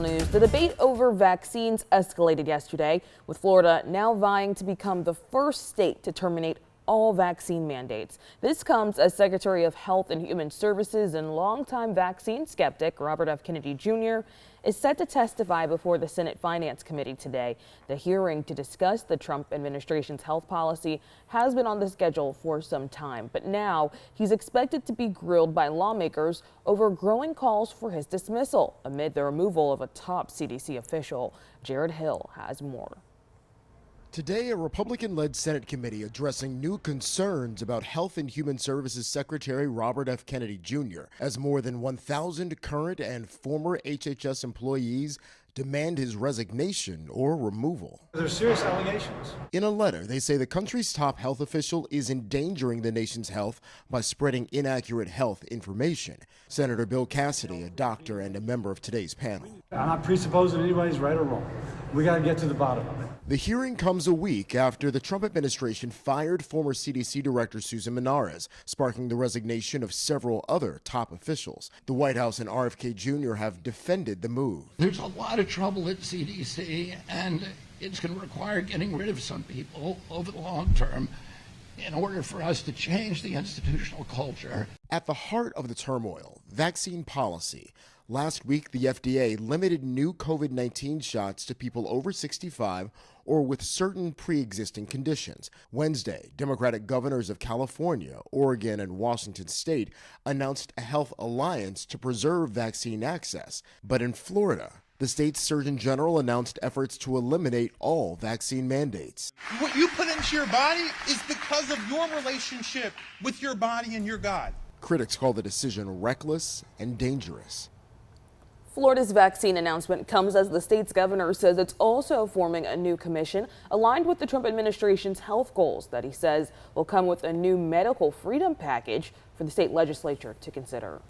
News. The debate over vaccines escalated yesterday, with Florida now vying to become the first state to terminate all vaccine mandates. This comes as Secretary of Health and Human Services and longtime vaccine skeptic Robert F. Kennedy Jr. is set to testify before the Senate Finance Committee today. The hearing to discuss the Trump administration's health policy has been on the schedule for some time, but now he's expected to be grilled by lawmakers over growing calls for his dismissal amid the removal of a top CDC official. Jared Hill has more. Today, a Republican-led Senate committee addressing new concerns about Health and Human Services Secretary Robert F. Kennedy Jr. as more than 1,000 current and former HHS employees demand his resignation or removal. There's serious allegations. In a letter, they say the country's top health official is endangering the nation's health by spreading inaccurate health information. Senator Bill Cassidy, a doctor and a member of today's panel. I'm not presupposing anybody's right or wrong. We got to get to the bottom of it. The hearing comes a week after the Trump administration fired former CDC Director Susan Menares, sparking the resignation of several other top officials. The White House and RFK Jr. have defended the move. There's a lot of trouble at CDC, and it's going to require getting rid of some people over the long term in order for us to change the institutional culture. At the heart of the turmoil, vaccine policy. Last week, the FDA limited new COVID-19 shots to people over 65 or with certain pre-existing conditions. Wednesday, Democratic governors of California, Oregon, and Washington state announced a health alliance to preserve vaccine access. But in Florida, the state's Surgeon General announced efforts to eliminate all vaccine mandates. What you put into your body is because of your relationship with your body and your God. Critics call the decision reckless and dangerous. Florida's vaccine announcement comes as the state's governor says it's also forming a new commission aligned with the Trump administration's health goals that he says will come with a new medical freedom package for the state legislature to consider.